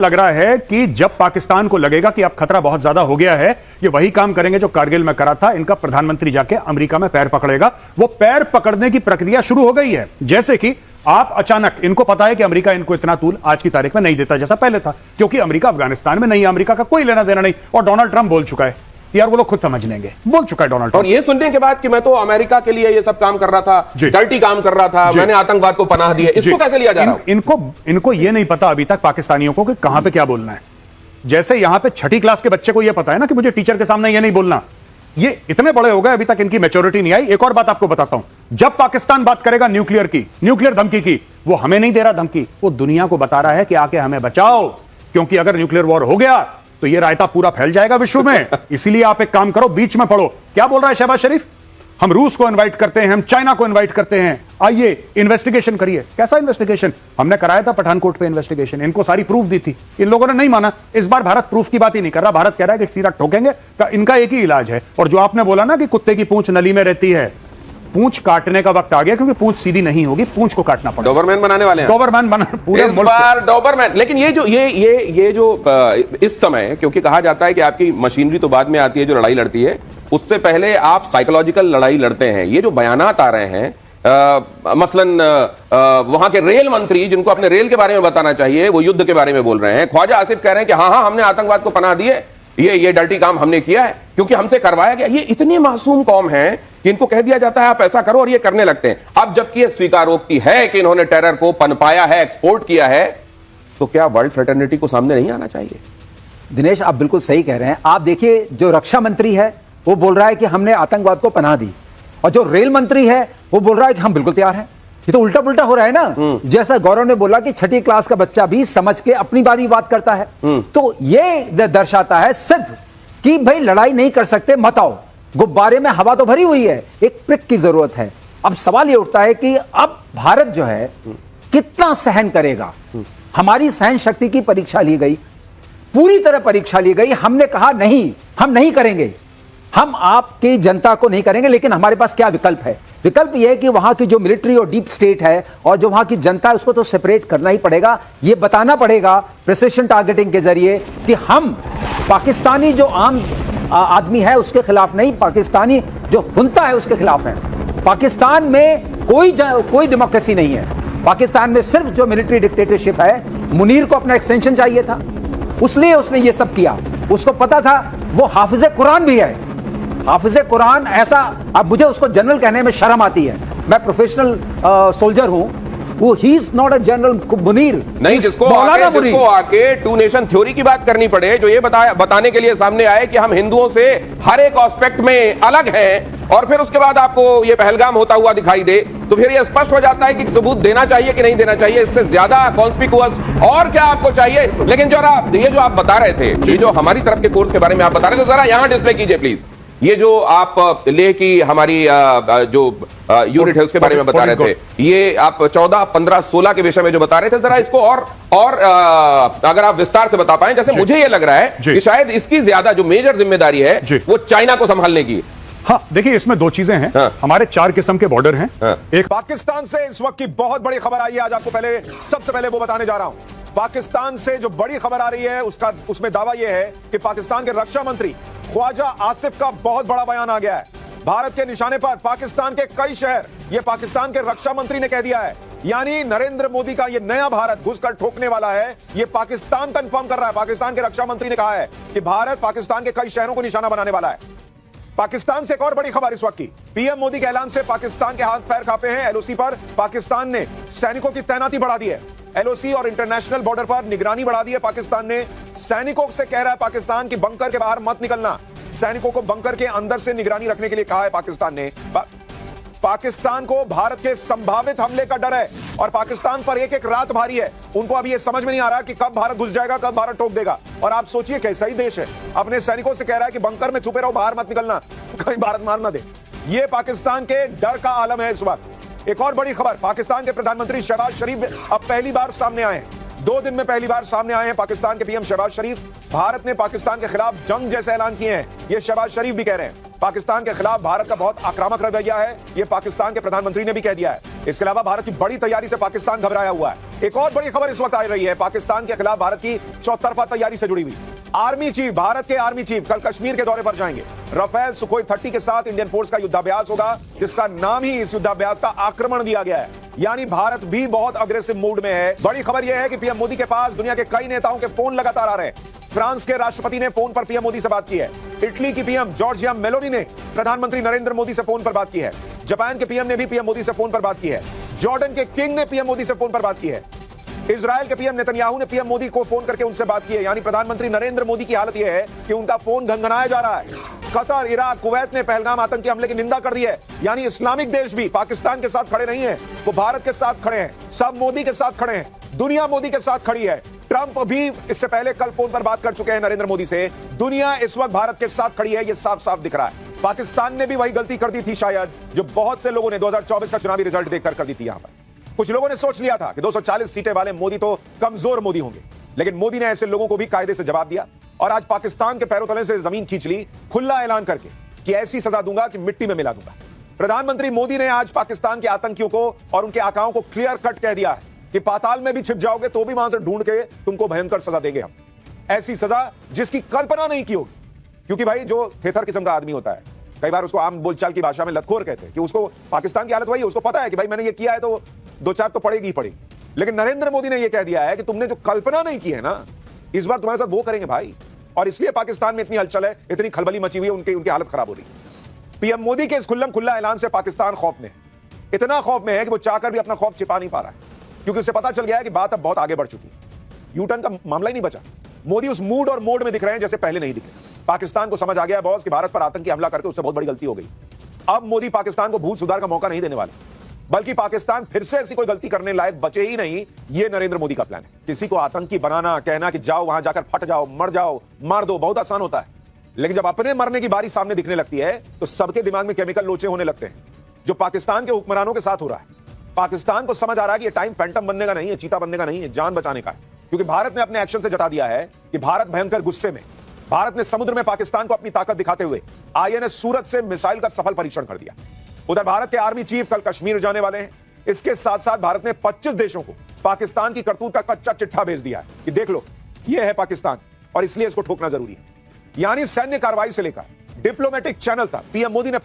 लग रहा है कि जब पाकिस्तान को लगेगा कि अब खतरा बहुत ज्यादा हो गया है, ये वही काम करेंगे जो कारगिल में करा था। इनका प्रधानमंत्री जाके अमेरिका में पैर पकड़ेगा। वो पैर पकड़ने की प्रक्रिया शुरू हो गई है। जैसे कि आप अचानक, इनको पता है कि अमेरिका इनको इतना तूल आज की तारीख में नहीं देता जैसा पहले था, क्योंकि अमेरिका अफगानिस्तान में नहीं है, अमेरिका का कोई लेना देना नहीं। और डोनाल्ड ट्रंप बोल चुका है यार, वो लोग खुद समझ लेंगे, बोल चुका है डोनाल्ड ट्रंप। और ये सुनने के बाद कि मैं तो अमेरिका के लिए ये सब काम कर रहा था, डर्टी काम कर रहा था, मैंने आतंकवाद को पनाह दी है, इसको कैसे लिया जा रहा है? इनको ये नहीं पता अभी तक पाकिस्तानियों को कि कहां पे क्या बोलना है। जैसे यहां पे छठी क्लास के बच्चे को यह पता है ना कि मुझे टीचर के सामने ये नहीं बोलना। ये इतने बड़े हो गए, अभी तक इनकी मैच्योरिटी नहीं आई। एक और बात आपको बताता हूं, जब पाकिस्तान बात करेगा न्यूक्लियर की, न्यूक्लियर धमकी की, वो हमें नहीं दे रहा धमकी, वो दुनिया को बता रहा है कि आके हमें बचाओ, क्योंकि अगर न्यूक्लियर वॉर हो गया तो ये रायता पूरा फैल जाएगा विश्व में। इसीलिए आप एक काम करो, बीच में पड़ो। क्या बोल रहा है शहबाज शरीफ? हम रूस को इनवाइट करते हैं, हम चाइना को इनवाइट करते हैं, आइए इन्वेस्टिगेशन करिए। कैसा इन्वेस्टिगेशन? हमने कराया था पठानकोट पे इन्वेस्टिगेशन, इनको सारी प्रूफ दी थी, इन लोगों ने नहीं माना। इस बार भारत प्रूफ की बात ही नहीं कर रहा, भारत कह रहा है कि सीधा ठोकेंगे। इनका एक ही इलाज है। और जो आपने बोला ना कि कुत्ते की पूंछ नली में रहती है, पूंछ काटने का वक्त आ गया, क्योंकि पूंछ सीधी नहीं होगी, पूंछ को काटना पड़ेगा। डोबरमैन बनाने वाले हैं, डोबरमैन बना पूरे इस बार डोबरमैन। लेकिन ये जो इस समय, क्योंकि कहा जाता है कि आपकी मशीनरी तो बाद में आती है जो लड़ाई लड़ती है, उससे पहले आप साइकोलॉजिकल लड़ाई लड़ते हैं। ये जो बयानात आ रहे हैं, मसलन वहां के रेल मंत्री, जिनको अपने रेल के बारे में बताना चाहिए, वो युद्ध के बारे में बोल रहे हैं। ख्वाजा आसिफ कह रहे हैं कि हाँ हमने आतंकवाद को पनाह दी है, ये डर्टी काम हमने किया है क्योंकि हमसे करवाया गया। ये इतनी मासूम कौम है कि इनको कह दिया जाता है आप ऐसा करो, और ये करने लगते हैं। अब जबकि ये स्वीकारोक्ति है कि इन्होंने टेरर को पनपाया है, एक्सपोर्ट किया है, तो क्या वर्ल्ड फ्रेटर्निटी को सामने नहीं आना चाहिए? दिनेश, आप बिल्कुल सही कह रहे हैं। आप देखिए, जो रक्षा मंत्री है वो बोल रहा है कि हमने आतंकवाद को पनाह दी, और जो रेल मंत्री है वो बोल रहा है कि हम बिल्कुल तैयार हैं। ये तो उल्टा पुल्टा हो रहा है ना। जैसा गौरव ने बोला कि छठी क्लास का बच्चा भी समझ के अपनी बारी बात करता है, तो ये दर्शाता है सिर्फ कि भाई लड़ाई नहीं कर सकते, मत आओ। गुब्बारे में हवा तो भरी हुई है, एक प्रिक की जरूरत है। अब सवाल ये उठता है कि अब भारत जो है कितना सहन करेगा। हमारी सहन शक्ति की परीक्षा ली गई, पूरी तरह परीक्षा ली गई। हमने कहा नहीं, हम नहीं करेंगे, हम आपकी जनता को नहीं करेंगे। लेकिन हमारे पास क्या विकल्प है? विकल्प यह है कि वहां की जो मिलिट्री और डीप स्टेट है और जो वहां की जनता है, उसको तो सेपरेट करना ही पड़ेगा। यह बताना पड़ेगा प्रिसिशन टारगेटिंग के जरिए कि हम पाकिस्तानी जो आम आदमी है उसके खिलाफ नहीं, पाकिस्तानी जो हुंता है उसके खिलाफ है। पाकिस्तान में कोई डेमोक्रेसी नहीं है। पाकिस्तान में सिर्फ जो मिलिट्री डिक्टेटरशिप है। मुनीर को अपना एक्सटेंशन चाहिए था, उसलिए उसने ये सब किया। उसको पता था वो हाफिज कुरान भी है। हाफिज कुरान ऐसा, अब मुझे उसको जनरल कहने में शर्म आती है, मैं प्रोफेशनल सोल्जर हूं। वो he is not a general Munir नहीं, जिसको आके टू नेशन थ्योरी की बात करनी पड़े, जो ये बताने के लिए सामने आए कि हम हिंदुओं से हर एक एस्पेक्ट में अलग हैं, और फिर उसके बाद आपको ये पहलगाम होता हुआ दिखाई दे, तो फिर ये स्पष्ट हो जाता है कि सबूत देना चाहिए कि नहीं देना चाहिए। इससे ज्यादा कॉन्स्पिकुअस और क्या आपको चाहिए? लेकिन जरा ये जो आप बता रहे थे, ये जो हमारी तरफ के कोर्स के बारे में आप बता रहे थे, जरा यहां डिस्प्ले कीजिए प्लीज। ये जो आप लेह की हमारी जो यूनिट है उसके बारे में बता रहे थे, ये आप 14, 15, 16 के विषय में जो बता रहे थे, जरा इसको और अगर आप विस्तार से बता पाएं। जैसे मुझे ये लग रहा है कि शायद इसकी ज्यादा जो मेजर जिम्मेदारी है वो चाइना को संभालने की। हाँ, देखिए, इसमें दो चीजें हैं। हमारे 4 किस्म के बॉर्डर हैं। एक पाकिस्तान से इस वक्त की बहुत बड़ी खबर आई है, आज आपको सबसे पहले वो बताने जा रहा हूं। पाकिस्तान से जो बड़ी खबर आ रही है उसमें दावा यह है कि पाकिस्तान के रक्षा मंत्री ख्वाजा आसिफ का बहुत बड़ा बयान आ गया है। भारत के निशाने पर पाकिस्तान के कई शहर, यह पाकिस्तान के रक्षा मंत्री ने कह दिया है। यानी नरेंद्र मोदी का यह नया भारत घुसकर ठोकने वाला है, यह पाकिस्तान कंफर्म कर रहा है। पाकिस्तान के रक्षा मंत्री ने कहा है कि भारत पाकिस्तान के कई शहरों को निशाना बनाने वाला है। पाकिस्तान से एक और बड़ी खबर इस वक्त की, पीएम मोदी के ऐलान से पाकिस्तान के हाथ पैर कांपे हैं। एलओसी पर पाकिस्तान ने सैनिकों की तैनाती बढ़ा दी है। एलओसी और इंटरनेशनल बॉर्डर पर निगरानी बढ़ा दी है। पाकिस्तान ने सैनिकों से कह रहा है पाकिस्तान की बंकर के बाहर मत निकलना, सैनिकों को बंकर के अंदर से निगरानी रखने के लिए कहा है पाकिस्तान ने। पाकिस्तान को भारत के संभावित हमले का डर है और पाकिस्तान पर एक एक रात भारी है। उनको अभी यह समझ में नहीं आ रहा कि कब भारत घुस जाएगा, कब भारत ठोक देगा। और आप सोचिए कैसा ही देश है, अपने सैनिकों से कह रहा है कि बंकर में छुपे रहो, बाहर मत निकलना, कहीं भारत मार ना दे। यह पाकिस्तान के डर का आलम है इस वक्त। एक और बड़ी खबर, पाकिस्तान के प्रधानमंत्री शहबाज शरीफ अब पहली बार सामने आए हैं। 2 दिन में पहली बार सामने आए हैं पाकिस्तान के पीएम शहबाज शरीफ। भारत ने पाकिस्तान के खिलाफ जंग जैसे ऐलान किए हैं, ये शहबाज शरीफ भी कह रहे हैं। पाकिस्तान के खिलाफ भारत का बहुत आक्रामक रवैया है, ये पाकिस्तान के प्रधानमंत्री ने भी कह दिया है। इसके अलावा भारत की बड़ी तैयारी से पाकिस्तान घबराया हुआ है। एक और बड़ी खबर इस वक्त आ रही है पाकिस्तान के खिलाफ भारत की चौतरफा तैयारी से जुड़ी हुई। आर्मी चीफ, भारत के आर्मी चीफ कल कश्मीर के दौरे पर जाएंगे। राफेल सुखोई 30 के साथ इंडियन फोर्स का युद्धाभ्यास होगा, जिसका नाम ही इस युद्धाभ्यास का आक्रमण दिया गया है। यानी भारत भी बहुत अग्रेसिव मूड में है। बड़ी खबर यह है कि पीएम मोदी के पास दुनिया के कई नेताओं के फोन लगातार आ रहे हैं। फ्रांस के राष्ट्रपति ने फोन पर पीएम मोदी से बात की है। इटली की पीएम जॉर्जिया मेलोनी ने प्रधानमंत्री नरेंद्र मोदी से फोन पर बात की है। जापान के पीएम ने भी पीएम मोदी से फोन पर बात की है। जॉर्डन के किंग ने पीएम मोदी से फोन पर बात की है। इजराइल के पीएम नेतन्याहू ने पीएम मोदी को फोन करके उनसे बात की है। यानी प्रधानमंत्री नरेंद्र मोदी की हालत यह है कि उनका फोन घंघनाया जा रहा है। कतर, इराक, कुवैत ने पहलगाम आतंकी हमले की निंदा कर दी है। यानी इस्लामिक देश भी पाकिस्तान के साथ खड़े नहीं है, वो भारत के साथ खड़े हैं। सब मोदी के साथ खड़े हैं। दुनिया मोदी के साथ खड़ी है। ट्रंप भी इससे पहले कल फोन पर बात कर चुके हैं नरेंद्र मोदी से। दुनिया इस वक्त भारत के साथ खड़ी है, यह साफ साफ दिख रहा है। पाकिस्तान ने भी वही गलती कर दी थी शायद, जो बहुत से लोगों ने 2024 का चुनावी रिजल्ट देखकर कर दी थी। यहां पर कुछ लोगों ने सोच लिया था कि 240 सीटें वाले मोदी तो कमजोर मोदी होंगे, लेकिन मोदी ने ऐसे लोगों को भी कायदे से जवाब दिया और आज पाकिस्तान के पैरों तले से जमीन खींच ली, खुला ऐलान करके कि ऐसी सजा दूंगा कि मिट्टी में मिला दूंगा। प्रधानमंत्री मोदी ने आज पाकिस्तान के आतंकियों को और उनके आकाओं को क्लियर कट कह दिया है कि पाताल में भी छिप जाओगे तो भी वहां से ढूंढ के तुमको भयंकर सजा देंगे हम। ऐसी सजा जिसकी कल्पना नहीं की होगी, क्योंकि भाई जो थेथर किस्म का आदमी होता है, कई बार उसको आम बोलचाल की भाषा में लतखोर कहते हैं, कि उसको पाकिस्तान की हालत वही है, उसको पता है कि भाई मैंने ये किया है तो 2-4 तो पड़ेगी ही पड़ेगी। लेकिन नरेंद्र मोदी ने यह कह दिया है कि तुमने जो कल्पना नहीं की है ना, इस बार तुम्हारे साथ वो करेंगे भाई। और इसलिए पाकिस्तान में इतनी हलचल है, इतनी खलबली मची हुई है, उनकी हालत खराब हो रही है। पीएम मोदी के इस खुल्ला ऐलान से पाकिस्तान खौफ में है। इतना खौफ में है कि वो चाहकर भी अपना खौफ छिपा नहीं पा रहा है, क्योंकि उसे पता चल गया है कि बात अब बहुत आगे बढ़ चुकी है। यूटर्न का मामला ही नहीं बचा। मोदी उस मूड और मोड में दिख रहे हैं जैसे पहले नहीं दिखे। पाकिस्तान को समझ आ गया बॉस कि भारत पर आतंकी हमला करके उससे बहुत बड़ी गलती हो गई। अब मोदी पाकिस्तान को भूल सुधार का मौका नहीं देने वाले, बल्कि पाकिस्तान फिर से ऐसी कोई गलती करने लायक बचे ही नहीं। ये नरेंद्र मोदी का प्लान है। किसी को आतंकी बनाना, कहना कि जाओ वहां जाकर फट जाओ, मर जाओ, मार दो, बहुत आसान होता है। लेकिन जब अपने मरने की बारी सामने दिखने लगती है तो सबके दिमाग में केमिकल लोचे होने लगते हैं, जो पाकिस्तान के हुक्मरानों के साथ हो रहा है। पाकिस्तान को समझ आ रहा है कि ये टाइम फैंटम बनने का नहीं है, चीता बनने का नहीं है, जान बचाने का है। क्योंकि भारत ने अपने एक्शन से जता दिया है कि भारत भयंकर गुस्से में। भारत ने समुद्र में पाकिस्तान को अपनी ताकत दिखाते हुए आईएनएस सूरत से मिसाइल का सफल परीक्षण कर दिया। उधर भारत के आर्मी चीफ कल कश्मीर जाने वाले हैं। इसके साथ साथ भारत ने 25 देशों को पाकिस्तान की करतूत का कच्चा चिट्ठा भेज दिया है कि देख लो, ये है पाकिस्तान और इसलिए इसको ठोकना जरूरी है। यानी सैन्य कार्रवाई से लेकर डिप्लोमेटिक चैनल तक पीएम मोदी ने